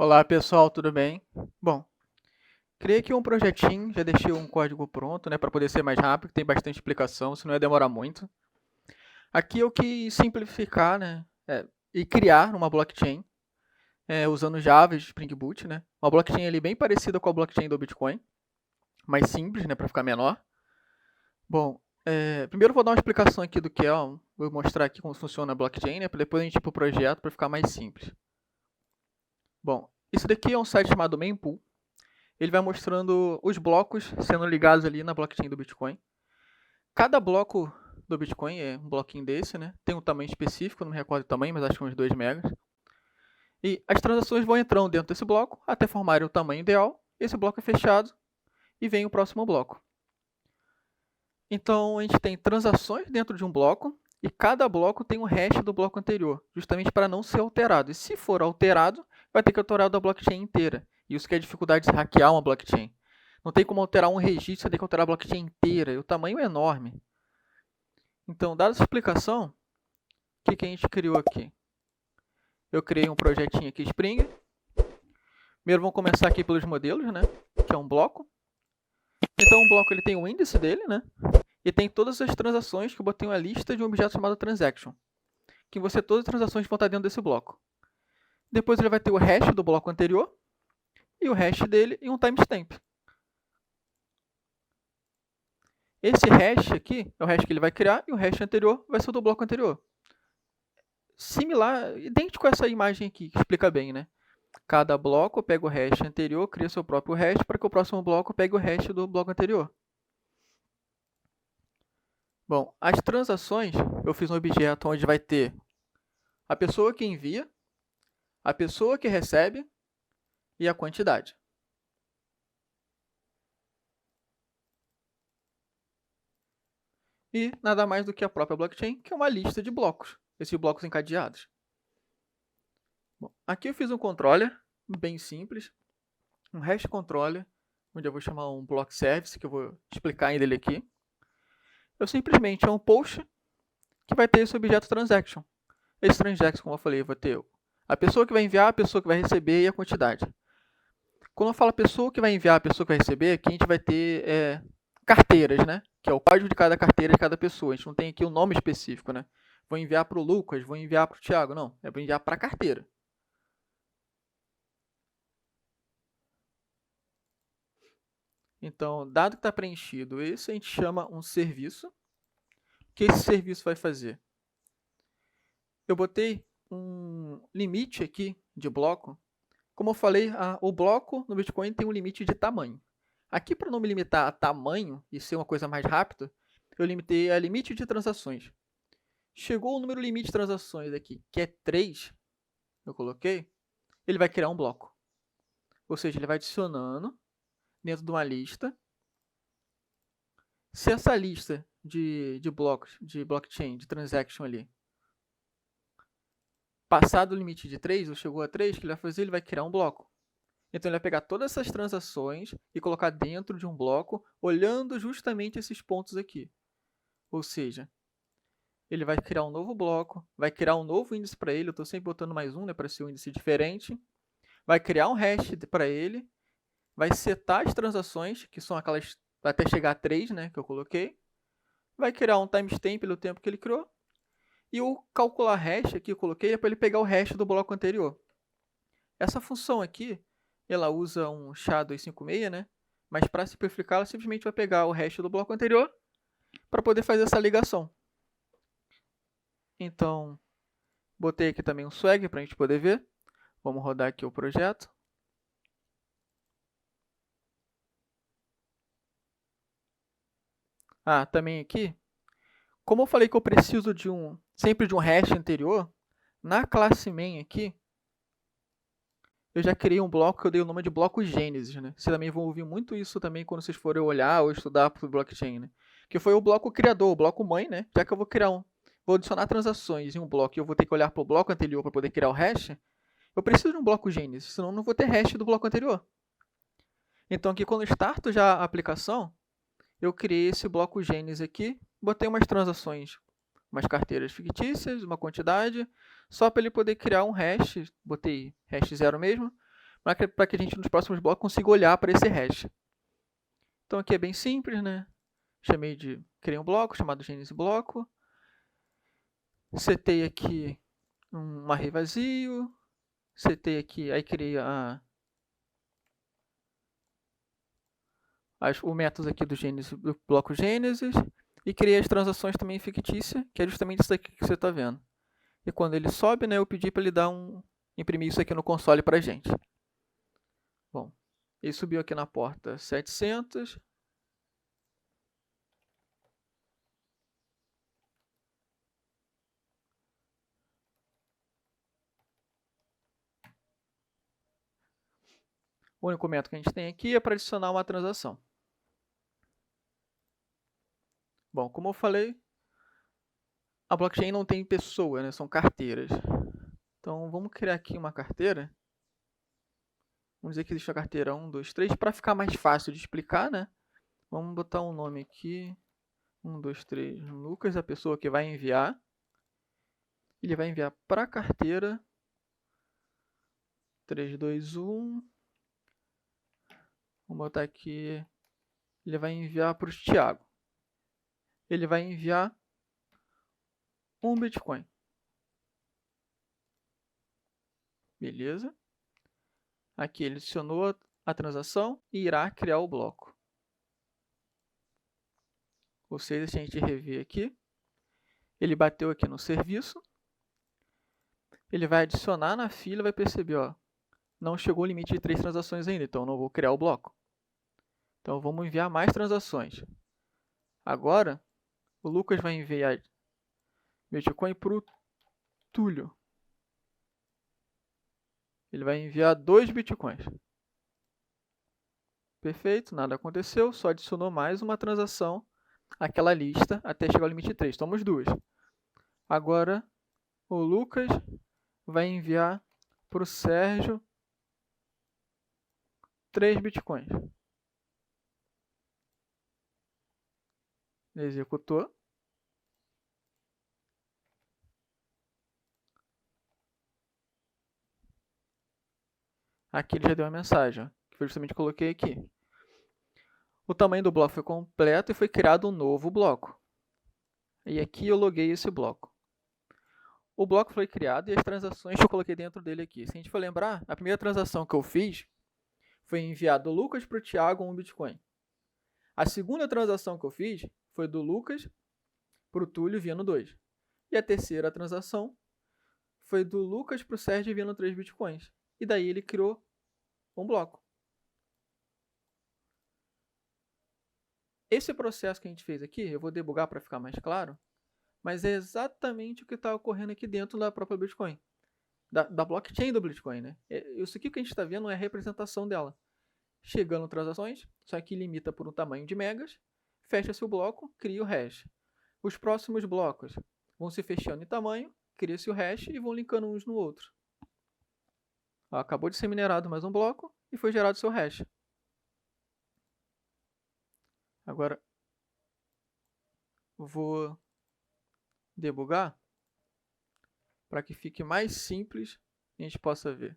Olá pessoal, tudo bem? Bom, criei aqui um projetinho, já deixei um código pronto, né, para poder ser mais rápido, tem bastante explicação, senão ia demorar muito. Aqui eu quis simplificar, né, e criar uma blockchain, usando Java e Spring Boot, né, uma blockchain ali bem parecida com a blockchain do Bitcoin, mais simples, né, para ficar menor. Bom, primeiro eu vou dar uma explicação aqui do que é, vou mostrar aqui como funciona a blockchain, né, para depois a gente ir para o projeto para ficar mais simples. Bom, isso daqui é um site chamado Mempool. Ele vai mostrando os blocos sendo ligados ali na blockchain do Bitcoin. Cada bloco do Bitcoin é um bloquinho desse, né? Tem um tamanho específico, não me recordo o tamanho, mas acho que uns 2 megas. E as transações vão entrando dentro desse bloco até formarem o tamanho ideal. Esse bloco é fechado e vem o próximo bloco. Então a gente tem transações dentro de um bloco e cada bloco tem um hash do bloco anterior, justamente para não ser alterado. E se for alterado, vai ter que alterar da blockchain inteira. Isso que é a dificuldade de hackear uma blockchain. Não tem como alterar um registro, você tem que alterar a blockchain inteira. E o tamanho é enorme. Então, dada essa explicação, o que a gente criou aqui? Eu criei um projetinho aqui, Spring. Primeiro vamos começar aqui pelos modelos, né? Que é um bloco. Então, um bloco ele tem o índice dele, né? E tem todas as transações que eu botei uma lista de um objeto chamado transaction. Que você todas as transações vão estar dentro desse bloco. Depois ele vai ter o hash do bloco anterior e o hash dele e um timestamp. Esse hash aqui é o hash que ele vai criar e o hash anterior vai ser o do bloco anterior. Similar, idêntico a essa imagem aqui, que explica bem, né? Cada bloco pega o hash anterior, cria seu próprio hash para que o próximo bloco pegue o hash do bloco anterior. Bom, as transações, eu fiz um objeto onde vai ter a pessoa que envia, a pessoa que recebe e a quantidade. E nada mais do que a própria blockchain, que é uma lista de blocos, esses blocos encadeados. Bom, aqui eu fiz um controller bem simples, um hash controller, onde eu vou chamar um block service, que eu vou explicar ainda ele aqui. Eu simplesmente é um post que vai ter esse objeto transaction. Esse transaction, como eu falei, vai ter a pessoa que vai enviar, a pessoa que vai receber e a quantidade. Quando eu falo a pessoa que vai enviar, a pessoa que vai receber, aqui a gente vai ter carteiras, né? Que é o código de cada carteira de cada pessoa. A gente não tem aqui o nome específico, né? Vou enviar para o Lucas, vou enviar para o Thiago. Não, é para enviar para a carteira. Então, dado que está preenchido esse, a gente chama um serviço. O que esse serviço vai fazer? Eu botei um limite aqui de bloco. Como eu falei, o bloco no Bitcoin tem um limite de tamanho. Aqui, para não me limitar a tamanho e ser uma coisa mais rápida, eu limitei a limite de transações. Chegou o número limite de transações aqui, que é 3, eu coloquei, ele vai criar um bloco. Ou seja, ele vai adicionando dentro de uma lista. Se essa lista de blocos, de blockchain, de transaction ali, passado o limite de 3, ou chegou a 3, o que ele vai fazer? Ele vai criar um bloco. Então, ele vai pegar todas essas transações e colocar dentro de um bloco, olhando justamente esses pontos aqui. Ou seja, ele vai criar um novo bloco, vai criar um novo índice para ele, eu estou sempre botando mais um, né, para ser um índice diferente. Vai criar um hash para ele, vai setar as transações, que são aquelas até chegar a 3, né, que eu coloquei. Vai criar um timestamp pelo tempo que ele criou. E o calcular hash aqui eu coloquei é para ele pegar o hash do bloco anterior. Essa função aqui, ela usa um SHA-256, né? Mas para simplificar, ela simplesmente vai pegar o hash do bloco anterior para poder fazer essa ligação. Então, botei aqui também um swag para a gente poder ver. Vamos rodar aqui o projeto. Também aqui, como eu falei que eu preciso sempre de um hash anterior, na classe main aqui, eu já criei um bloco que eu dei o nome de bloco Gênesis, né? Vocês também vão ouvir muito isso também quando vocês forem olhar ou estudar para o blockchain, né? Que foi o bloco criador, o bloco mãe, né? Já que eu vou adicionar transações em um bloco e eu vou ter que olhar para o bloco anterior para poder criar o hash, eu preciso de um bloco Gênesis, senão eu não vou ter hash do bloco anterior. Então aqui quando eu starto já a aplicação, eu criei esse bloco Gênesis aqui, botei umas transações, umas carteiras fictícias, uma quantidade, só para ele poder criar um hash, botei hash 0 mesmo, para que a gente nos próximos blocos consiga olhar para esse hash. Então aqui é bem simples, né? Criei um bloco chamado Gênese bloco, setei aqui um array vazio, setei aqui, aí criei o método aqui do bloco Gênesis e criei as transações também fictícias, que é justamente isso aqui que você está vendo. E quando ele sobe, né, eu pedi para ele imprimir isso aqui no console para a gente. Bom, ele subiu aqui na porta 700. O único método que a gente tem aqui é para adicionar uma transação. Bom, como eu falei, a blockchain não tem pessoa, né? São carteiras. Então, vamos criar aqui uma carteira. Vamos dizer que existe a carteira 1, 2, 3, para ficar mais fácil de explicar, né? Vamos botar um nome aqui. 1, 2, 3, Lucas, a pessoa que vai enviar. Ele vai enviar para a carteira 3, 2, 1. Vamos botar aqui. Ele vai enviar para o Thiago. Ele vai enviar um Bitcoin. Beleza? Aqui ele adicionou a transação e irá criar o bloco. Ou seja, se a gente rever aqui, ele bateu aqui no serviço, ele vai adicionar na fila e vai perceber, ó, não chegou o limite de 3 transações ainda, então não vou criar o bloco. Então vamos enviar mais transações. Agora, o Lucas vai enviar Bitcoin para o Túlio. Ele vai enviar 2 Bitcoins. Perfeito, nada aconteceu, só adicionou mais uma transação àquela lista até chegar ao limite de 3. Tomamos 2. Agora, o Lucas vai enviar para o Sérgio 3 Bitcoins. Executou. Aqui ele já deu uma mensagem, ó, que foi justamente que eu coloquei aqui. O tamanho do bloco foi completo e foi criado um novo bloco. E aqui eu loguei esse bloco. O bloco foi criado e as transações que eu coloquei dentro dele aqui. Se a gente for lembrar, a primeira transação que eu fiz foi enviar do Lucas para o Thiago 1 Bitcoin. A segunda transação que eu fiz foi do Lucas para o Túlio enviando 2. E a terceira transação foi do Lucas para o Sérgio enviando 3 Bitcoins. E daí ele criou um bloco. Esse processo que a gente fez aqui, eu vou debugar para ficar mais claro, mas é exatamente o que está ocorrendo aqui dentro da própria Bitcoin, da blockchain do Bitcoin, né? Isso aqui que a gente está vendo é a representação dela. Chegando transações, só que limita por um tamanho de megas, fecha-se o bloco, cria o hash. Os próximos blocos vão se fechando em tamanho, cria-se o hash e vão linkando uns no outro. Acabou de ser minerado mais um bloco e foi gerado seu hash. Agora, vou debugar para que fique mais simples e a gente possa ver.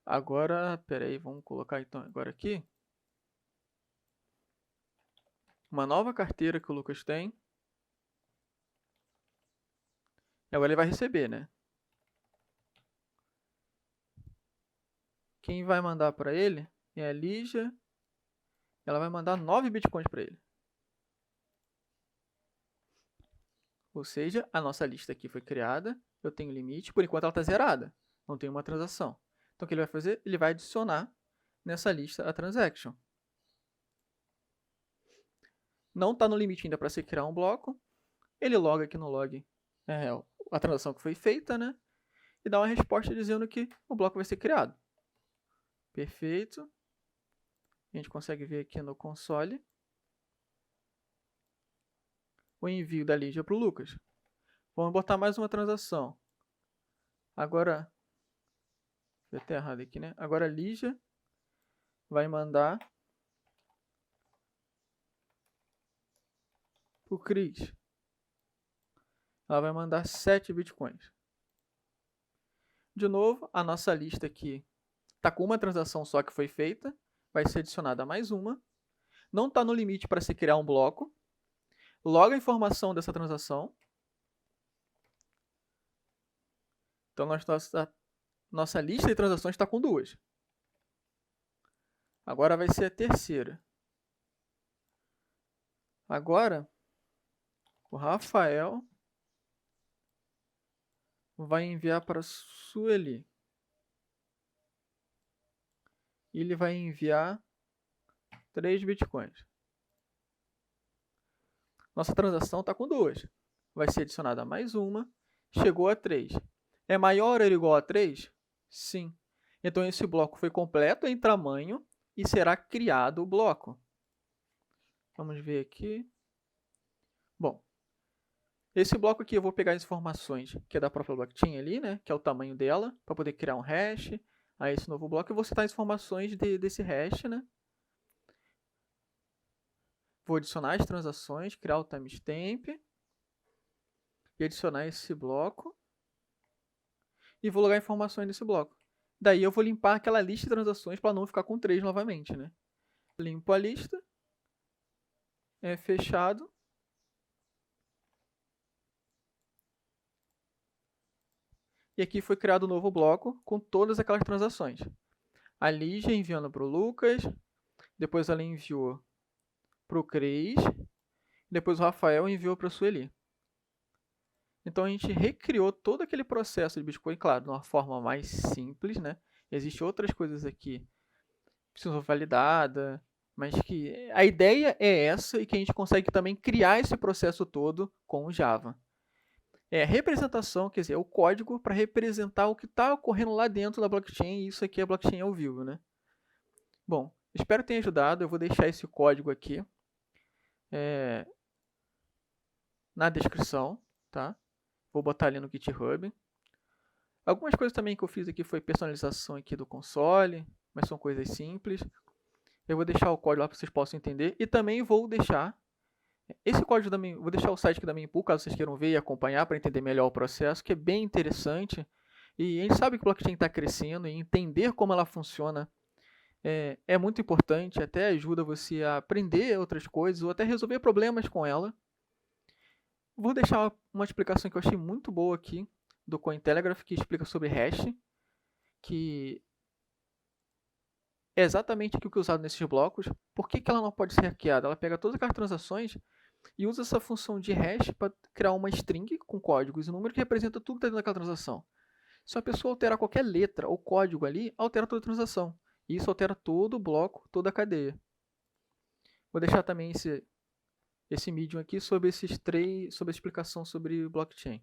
Agora, peraí, vamos colocar então agora aqui uma nova carteira que o Lucas tem. E agora ele vai receber, né? Quem vai mandar para ele é a Lígia. Ela vai mandar 9 bitcoins para ele. Ou seja, a nossa lista aqui foi criada. Eu tenho limite. Por enquanto ela está zerada. Não tem uma transação. Então o que ele vai fazer? Ele vai adicionar nessa lista a transaction. Não está no limite ainda para se criar um bloco. Ele loga aqui no log a transação que foi feita, né? E dá uma resposta dizendo que o bloco vai ser criado. Perfeito. A gente consegue ver aqui no console o envio da Lígia para o Lucas. Vamos botar mais uma transação. Agora, foi até errado aqui, né? Agora a Lígia vai mandar o Cris, ela vai mandar 7 bitcoins. De novo, a nossa lista aqui está com uma transação só que foi feita, vai ser adicionada mais uma. Não está no limite para se criar um bloco. Loga a informação dessa transação. Então, nossa lista de transações está com 2. Agora vai ser a terceira. Agora, o Rafael vai enviar para a Sueli. E ele vai enviar 3 bitcoins. Nossa transação está com 2. Vai ser adicionada mais uma. Chegou a 3. É maior ou igual a 3? Sim. Então, esse bloco foi completo em tamanho e será criado o bloco. Vamos ver aqui. Bom, esse bloco aqui eu vou pegar as informações que é da própria blockchain ali, né? Que é o tamanho dela, para poder criar um hash. Aí esse novo bloco eu vou citar as informações desse hash, né? Vou adicionar as transações, criar o timestamp e adicionar esse bloco. E vou logar informações desse bloco. Daí eu vou limpar aquela lista de transações para não ficar com 3 novamente, né? Limpo a lista. É fechado. E aqui foi criado um novo bloco com todas aquelas transações. A Lígia enviando para o Lucas. Depois ela enviou para o Cris. Depois o Rafael enviou para a Sueli. Então a gente recriou todo aquele processo de Bitcoin, claro, de uma forma mais simples, né? Existem outras coisas aqui que precisam ser validadas, mas que a ideia é essa e que a gente consegue também criar esse processo todo com o Java. É a representação, quer dizer, é o código para representar o que está ocorrendo lá dentro da blockchain, e isso aqui é blockchain ao vivo, né? Bom, espero que tenha ajudado, eu vou deixar esse código aqui na descrição, tá? Vou botar ali no GitHub. Algumas coisas também que eu fiz aqui foi personalização aqui do console, mas são coisas simples. Eu vou deixar o código lá para vocês possam entender. E também vou deixar esse código da vou deixar o site aqui da Mempool, caso vocês queiram ver e acompanhar para entender melhor o processo, que é bem interessante. E a gente sabe que o blockchain está crescendo e entender como ela funciona é muito importante, até ajuda você a aprender outras coisas ou até resolver problemas com ela. Vou deixar uma explicação que eu achei muito boa aqui do Cointelegraph, que explica sobre hash, que é exatamente o que é usado nesses blocos. Por que ela não pode ser hackeada? Ela pega todas aquelas transações e usa essa função de hash para criar uma string com códigos e números que representa tudo que está dentro daquela transação. Se a pessoa alterar qualquer letra ou código ali, altera toda a transação. E isso altera todo o bloco, toda a cadeia. Vou deixar também esse Medium aqui sobre sobre a explicação sobre blockchain.